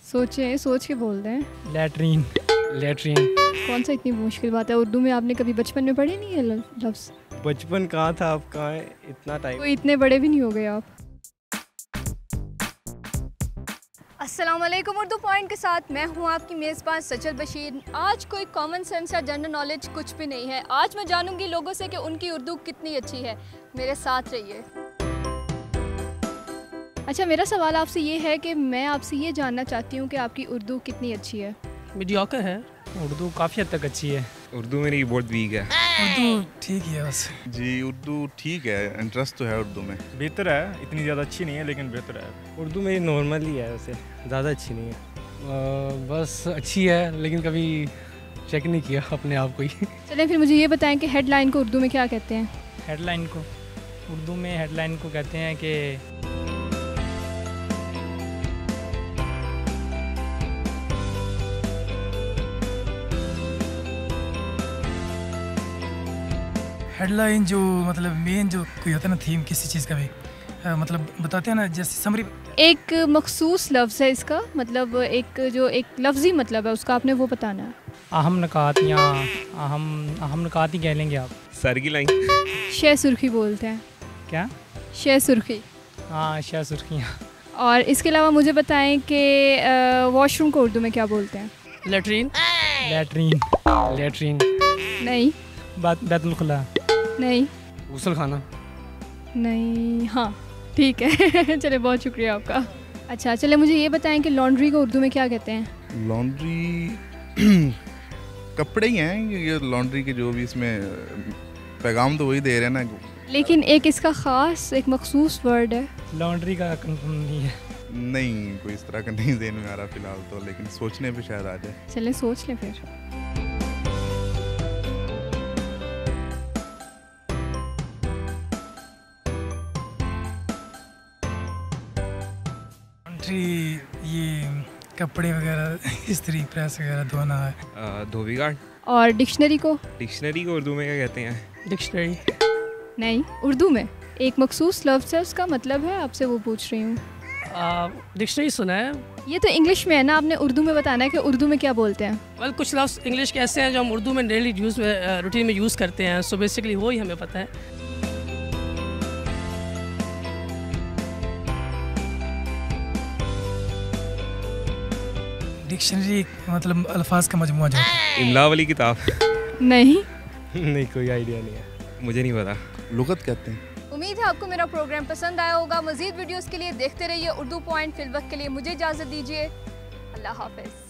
सोचें, सोच के बोल रहे हैं। लैट्रीन। लैट्रीन कौन सा इतनी मुश्किल बात है? उर्दू में आपने कभी बचपन में पढ़े नहीं है लफ्ज़? बचपन कहाँ था, अब कहाँ है, इतना टाइम। कोई इतने बड़े भी नहीं हो गए आप। अस्सलाम वालेकुम। उर्दू पॉइंट के साथ मैं हूँ आपकी मेज़बान सचल बशीर। आज कोई कॉमन सेंस या जनरल नॉलेज कुछ भी नहीं है। आज मैं जानूँगी लोगों से कि उनकी उर्दू कितनी अच्छी है। मेरे साथ रहिए। अच्छा, मेरा सवाल आपसे ये है कि मैं आपसे ये जानना चाहती हूँ कि आपकी उर्दू कितनी अच्छी है? मीडियोकर है। उर्दू काफ़ी हद तक अच्छी है। उर्दू मेरी बहुत वीक है। उर्दू ठीक ही है बस। जी उर्दू ठीक है, इंटरेस्ट तो है उर्दू में। बेहतर है, इतनी ज़्यादा अच्छी नहीं है लेकिन बेहतर है। उर्दू मेरी नॉर्मल ही है, वैसे ज़्यादा अच्छी नहीं है। बस अच्छी है लेकिन कभी चेक नहीं किया अपने आप को ही। चलें फिर मुझे ये बताएं कि हेडलाइन को उर्दू में क्या कहते हैं? हेडलाइन को उर्दू में हेडलाइन को कहते हैं कि हेडलाइन जो मतलब मेन जो कोई होता है ना थीम किसी चीज़ का भी मतलब बताते हैं ना, जैसे समरी। एक मखसूस लफ्ज़ है इसका, मतलब एक जो एक लफ्ज़ी मतलब है उसका आपने वो बताना है। अहम नकात या अहम नकात ही कह लेंगे आप। सर की लाइन। शे सुर्खी बोलते हैं। क्या? शे सुर्खी। हाँ, शाह सुर्खियाँ। और इसके अलावा मुझे बताएं कि वॉशरूम को उर्दू में क्या बोलते हैं? लेटरीन। लैट्रीन। लैट्रीन नहीं। बैतुल खुला। नहीं। गुसल खाना। नहीं। हाँ ठीक है। चले, बहुत शुक्रिया आपका। अच्छा चले, मुझे ये बताएं कि लॉन्ड्री को उर्दू में क्या कहते हैं? लॉन्ड्री कपड़े ही हैं ये लॉन्ड्री के, जो भी इसमें पैगाम तो वही दे रहे हैं ना। लेकिन एक इसका ख़ास एक मखसूस वर्ड है। लॉन्ड्री का कंफर्म नहीं है। नहीं, कोई इस तरह का नहीं देन में आ रहा फिलहाल तो, लेकिन सोचने पे शायद आ जाए। चलें सोच लें फिर। ये कपड़े वगैरह इस्त्री प्रेस वगैरह धोना है। धोबी घाट। और डिक्शनरी को? डिक्शनरी को उर्दू में क्या कहते हैं? डिक्शनरी। नहीं, उर्दू में एक मखसूस लफ्ज़ है, उसका मतलब है, आपसे वो पूछ रही हूँ। डिक्शनरी सुना है। ये तो इंग्लिश में है ना, आपने उर्दू में बताना है कि उर्दू में क्या बोलते हैं। वेल कुछ लफ्ज़ इंग्लिश के ऐसे हैं जो हम उर्दू में डेली यूज़ में रूटीन में यूज़ करते हैं, सो बेसिकली वो ही हमें पता है। डिक्शनरी मतलब अल्फाज का मजमुआ जो है। इमला वाली किताब। नहीं। नहीं, कोई आइडिया नहीं है। मुझे नहीं पता। लुगत कहते हैं। उम्मीद है आपको मेरा प्रोग्राम पसंद आया होगा। मज़ीद वीडियोस के लिए देखते रहिए उर्दू पॉइंट। फिल वक्त के लिए मुझे इजाज़त दीजिए। अल्लाह हाफ़िज़।